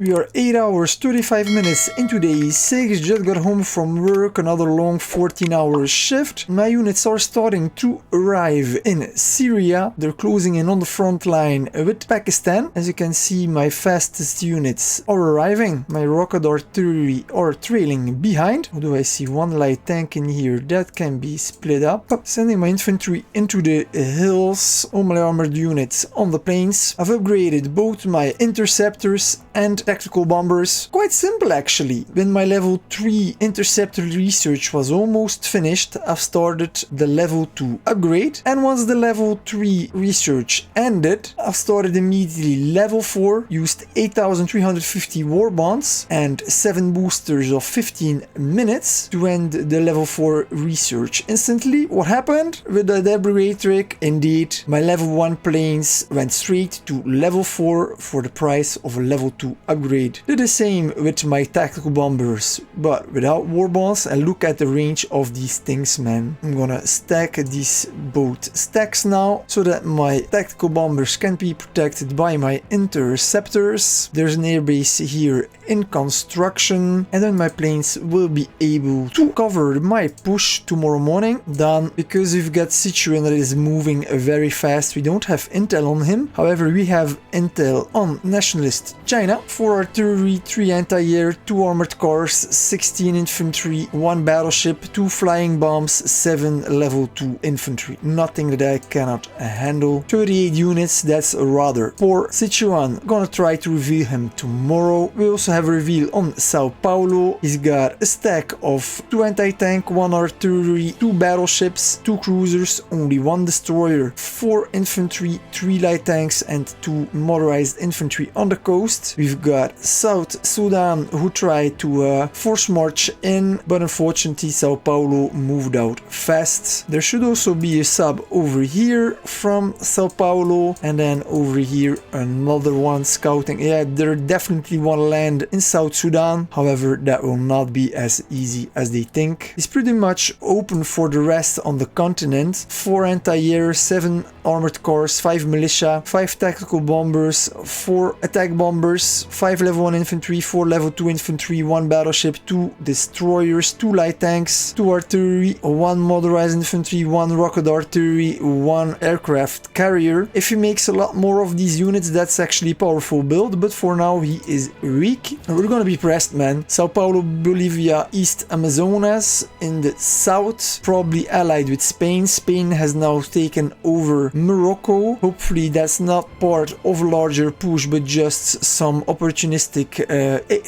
We are 8 hours 35 minutes into day 6, just got home from work, another long 14-hour shift. My units are starting to arrive in Syria. They're closing in on the front line with Pakistan. As you can see, my fastest units are arriving. My rocket artillery are trailing behind. Although I see one light tank in here that can be split up. Sending my infantry into the hills, all my armored units on the plains. I've upgraded both my interceptors and tactical bombers. Quite simple actually. When my level 3 interceptor research was almost finished, I've started the level 2 upgrade, and once the level 3 research ended, I've started immediately level 4, used 8,350 war bonds and 7 boosters of 15 minutes to end the level 4 research instantly. What happened with the debris trick? Indeed, my level 1 planes went straight to level 4 for the price of a level 2 upgrade. Did the same with my tactical bombers, but without war bonds, and look at the range of these things, man. I'm gonna stack these both stacks now so that my tactical bombers can be protected by my interceptors. There's an airbase here in construction, and then my planes will be able to cover my push tomorrow morning. Done. Because we've got Sichuan that is moving very fast, we don't have intel on him. However, we have intel on nationalist China. 4 artillery, 3 anti-air, 2 armored cars, 16 infantry, 1 battleship, 2 flying bombs, 7 level 2 infantry. Nothing that I cannot handle. 38 units, that's rather poor. Sichuan, gonna try to reveal him tomorrow. We also have a reveal on Sao Paulo. He's got a stack of 2 anti-tank, 1 artillery, 2 battleships, 2 cruisers, only 1 destroyer, 4 infantry, 3 light tanks and 2 motorized infantry on the coast. We've got South Sudan, who tried to force march in, but unfortunately Sao Paulo moved out fast. There should also be a sub over here from Sao Paulo, and then over here another one scouting. Yeah, there definitely want to land in South Sudan. However, that will not be as easy as they think. It's pretty much open for the rest on the continent. 4 anti-air, 7 armored cars, 5 militia, 5 tactical bombers, 4 attack bombers, 5 level 1 infantry, 4 level 2 infantry, 1 battleship, 2 destroyers, 2 light tanks, 2 artillery, 1 motorized infantry, 1 rocket artillery, 1 aircraft carrier. If he makes a lot more of these units, that's actually a powerful build, but for now he is weak. We're gonna be pressed, man. Sao Paulo, Bolivia, East Amazonas in the south, probably allied with Spain. Spain has now taken over Morocco. Hopefully that's not part of a larger push, but just some opportunistic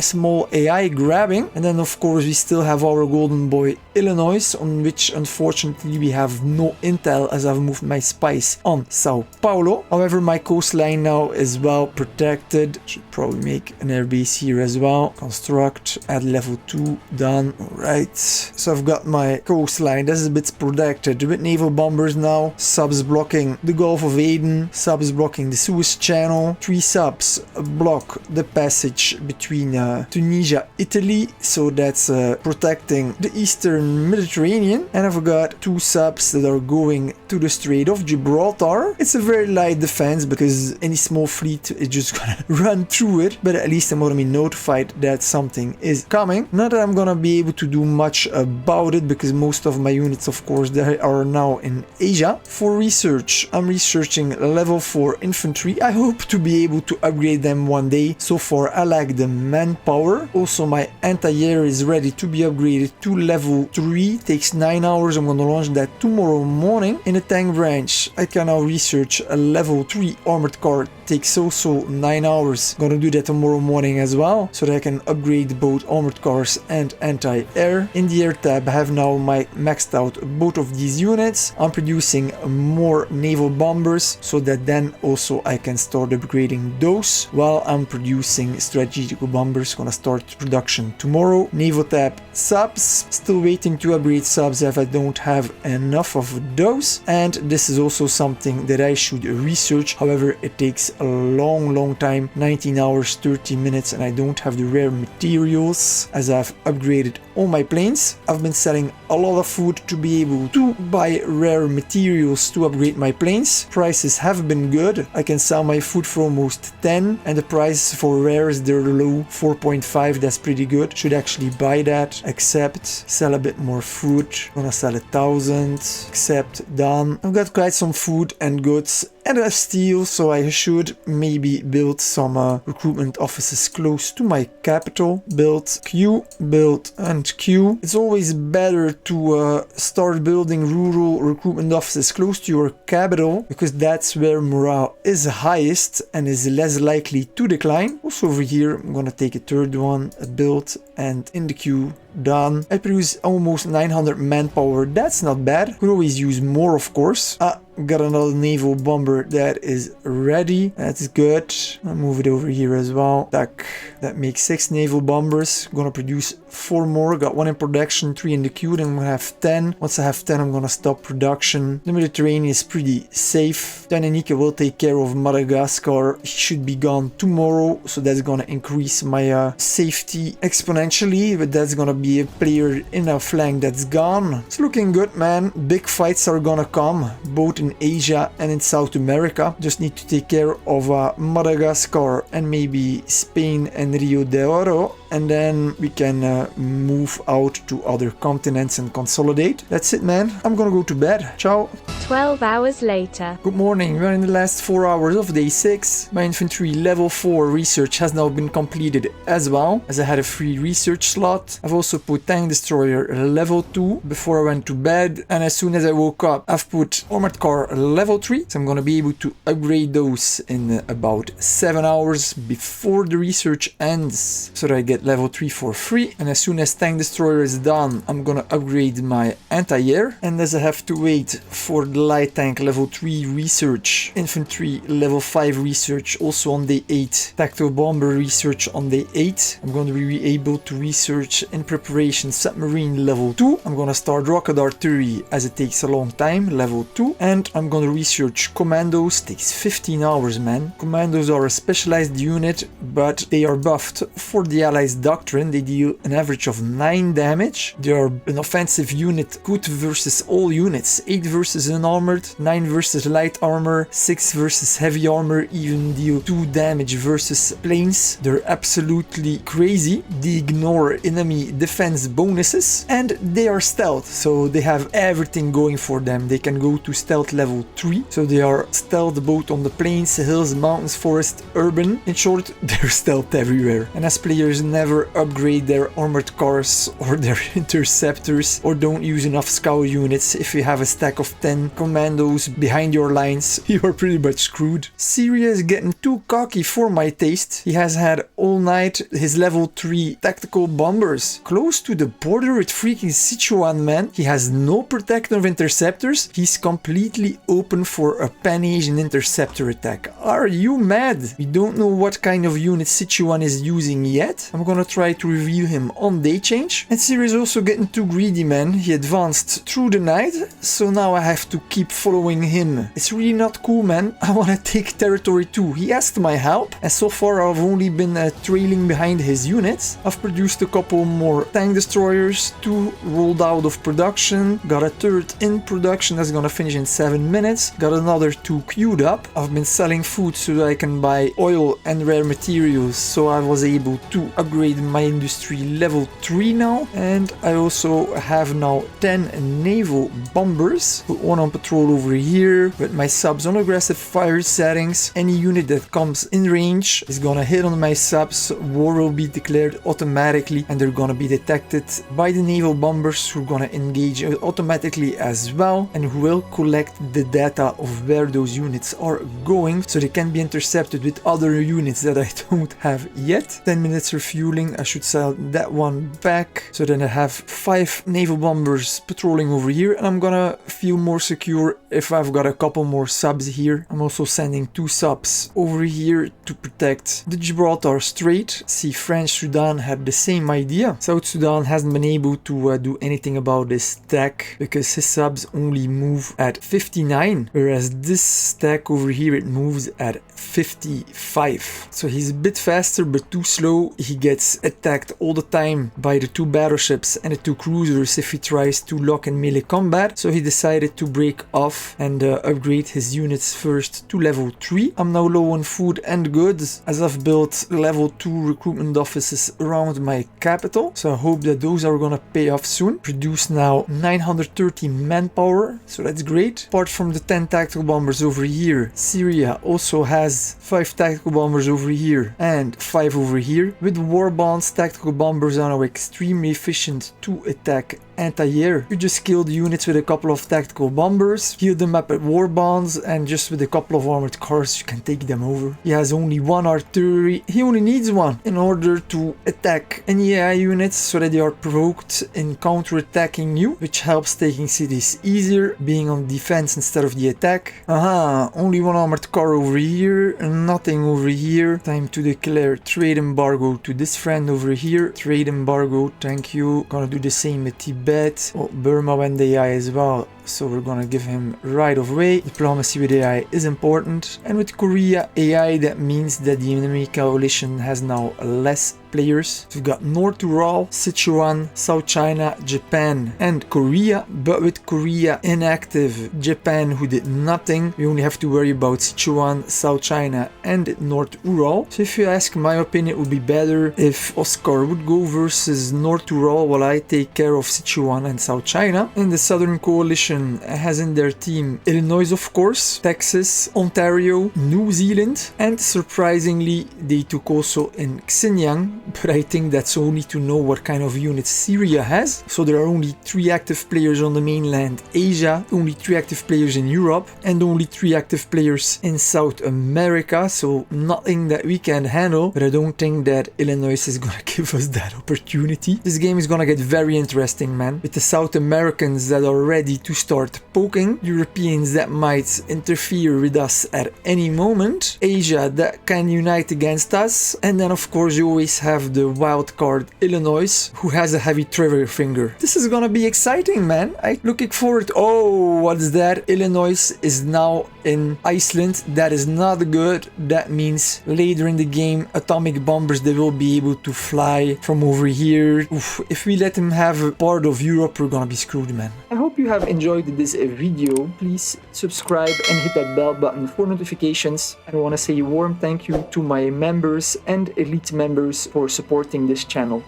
small AI grabbing. And then of course we still have our golden boy Illinois, on which unfortunately we have no intel as I've moved my spies on Sao Paulo. However, my coastline now is well protected. Should probably make an airbase here as well. Construct at level 2. Done. Alright. So I've got my coastline. This is a bit protected with naval bombers now. Subs blocking the Gulf of Aden. Subs blocking the Suez Channel. 3 subs block the passage between Tunisia, Italy. So that's protecting the Eastern Mediterranean. And I've got 2 subs that are going to the Strait of Gibraltar. It's a very light defense because any small fleet is just gonna run through it, but at least I'm gonna be notified that something is coming. Not that I'm gonna be able to do much about it because most of my units, of course, they are now in Asia. For research, I'm researching level 4 infantry. I hope to be able to upgrade them one day. So far I lack the manpower. Also my anti-air is ready to be upgraded to level 3. Takes 9 hours. I'm gonna launch that tomorrow morning. In the tank branch, I can now research a level 3 armored car. Takes also 9 hours. Gonna do that tomorrow morning as well, so that I can upgrade both armored cars and anti-air. In the air tab, I have now maxed out both of these units. I'm producing more naval bombers, so that then also I can start upgrading those while I'm producing strategical bombers. Gonna start production tomorrow. Naval tab subs, still waiting to upgrade subs if I don't have enough of those, and this is also something that I should research. However, it takes takes a long time, 19 hours 30 minutes, and I don't have the rare materials as I've upgraded all my planes. I've been selling a lot of food to be able to buy rare materials to upgrade my planes. Prices have been good. I can sell my food for almost 10 and the price for rares, they're low, 4.5. That's pretty good. Should actually buy that. Accept. Sell a bit more food. Gonna sell 1,000. Accept. Done. I've got quite some food and goods and a steel, so I should maybe build some recruitment offices close to my capital. Build Q, build and Q. It's always better to start building rural recruitment offices close to your capital because that's where morale is highest and is less likely to decline. Also over here, I'm gonna take a third one, a build, and in the queue. Done. I produce almost 900 manpower. That's not bad. Could always use more, of course. Got another naval bomber that is ready. That's good. I'll move it over here as well. That makes 6 naval bombers. Gonna produce 4 more. Got 1 in production, 3 in the queue. Then I'm gonna have 10. Once I have 10, I'm gonna stop production. The Mediterranean is pretty safe. Tanganyika will take care of Madagascar. He should be gone tomorrow, so that's gonna increase my safety exponentially. But that's gonna be a player in a flank that's gone. It's looking good, man. Big fights are gonna come, both in Asia and in South America. Just need to take care of Madagascar and maybe Spain and Rio de Oro, and then we can move out to other continents and consolidate. That's it, man. I'm gonna go to bed. Ciao. 12 hours later. Good morning. We're in the last 4 hours of day 6. My infantry level 4 research has now been completed as well, as I had a free research slot. I've also put tank destroyer level 2 before I went to bed, and as soon as I woke up, I've put armored car level 3. So I'm gonna be able to upgrade those in about 7 hours before the research ends, so that I get level 3 for free. And as soon as tank destroyer is done, I'm gonna upgrade my anti-air, and as I have to wait for the light tank level 3 research, infantry level 5 research also on day 8, tactical bomber research on day 8, I'm going to be able to research in preparation submarine level 2. I'm gonna start rocket artillery as it takes a long time, level 2, and I'm gonna research commandos. Takes 15 hours, man. Commandos are a specialized unit, but they are buffed for the Allies doctrine. They deal an average of 9 damage. They are an offensive unit, good versus all units, 8 versus unarmored, 9 versus light armor, 6 versus heavy armor, even deal 2 damage versus planes. They're absolutely crazy. They ignore enemy defense bonuses, and they are stealth, so they have everything going for them. They can go to stealth level 3, so they are stealth both on the plains, hills, mountains, forest, urban. In short, they're stealth everywhere. And as players never upgrade their armored cars or their interceptors, or don't use enough scout units, if you have a stack of 10 commandos behind your lines, you are pretty much screwed. Syria is getting too cocky for my taste. He has had all night his level 3 tactical bombers close to the border with freaking Sichuan, man. He has no protective interceptors. He's completely open for a pan-Asian interceptor attack. Are you mad? We don't know what kind of unit Sichuan is using yet. I'm gonna try to reveal him on day change. And Syria is also getting too greedy, man. He advanced through the night, so now I have to keep following him. It's really not cool, man. I wanna take territory too. He asked my help, and so far I've only been trailing behind his units. I've produced a couple more tank destroyers, 2 rolled out of production, got a 3rd in production that's gonna finish in 7 minutes, got another 2 queued up. I've been selling food so that I can buy oil and rare materials, so I was able to upgrade my industry level 3 now, and I also have now 10 naval bombers. Put 1 on patrol over here with my subs on aggressive fire settings. Any unit that comes in range is gonna hit on my subs, war will be declared automatically, and they're gonna be detected by the naval bombers, who are gonna engage automatically as well, and who will collect the data of where those units are going, so they can be intercepted with other units that I don't have yet. 10 minutes refueling. I should sell that one back, so then I have 5 naval bombers patrolling over here, and I'm gonna feel more secure if I've got a couple more subs here. I'm also sending 2 subs over here to protect the Gibraltar Strait. See, French Sudan had the same idea. South Sudan hasn't been able to do anything about this tech because his subs only move at 59, whereas this stack over here it moves at 55. So he's a bit faster but too slow. He gets attacked all the time by the 2 battleships and the 2 cruisers if he tries to lock in melee combat. So he decided to break off and upgrade his units first to level 3. I'm now low on food and goods as I've built level 2 recruitment offices around my capital. So I hope that those are gonna pay off soon. Produce now 930 manpower, so that's great. Apart from the 10 tactical bombers over here, Syria also has 5 tactical bombers over here and 5 over here. With war bonds, tactical bombers are now extremely efficient to attack anti-air. You just kill the units with a couple of tactical bombers, heal them up at war bonds, and just with a couple of armored cars you can take them over. He has only 1 artillery. He only needs 1 in order to attack any AI units so that they are provoked in counter-attacking you, which helps taking cities easier, being on defense instead of the attack. Only 1 armored car over here, nothing over here. Time to declare trade embargo to this friend over here. Trade embargo, thank you. Gonna do the same with Tibet. Oh, Burma went AI as well, so we're gonna give him right of way. Diplomacy with AI is important, and with Korea AI, that means that the enemy coalition has now less players. So we've got North Ural, Sichuan, South China, Japan and Korea, but with Korea inactive, Japan who did nothing, we only have to worry about Sichuan, South China and North Ural. So if you ask my opinion, it would be better if Oscar would go versus North Ural while I take care of Sichuan and South China. And the Southern Coalition has in their team Illinois, of course, Texas, Ontario, New Zealand, and surprisingly they took also in Xinjiang, but I think that's only to know what kind of units Syria has. So there are only 3 active players on the mainland Asia, only 3 active players in Europe, and only 3 active players in South America, so nothing that we can handle, but I don't think that Illinois is gonna give us that opportunity. This game is gonna get very interesting, man, with the South Americans that are ready to start poking, Europeans that might interfere with us at any moment, Asia that can unite against us, and then of course you always have the wild card Illinois who has a heavy trigger finger. This is gonna be exciting, man. I'm looking forward. Oh, what's that? Illinois is now in Iceland. That is not good. That means later in the game atomic bombers, they will be able to fly from over here. Oof, if we let them have a part of Europe, we're gonna be screwed, man. I hope you have enjoyed this video. Please subscribe and hit that bell button for notifications. I want to say a warm thank you to my members and elite members for supporting this channel.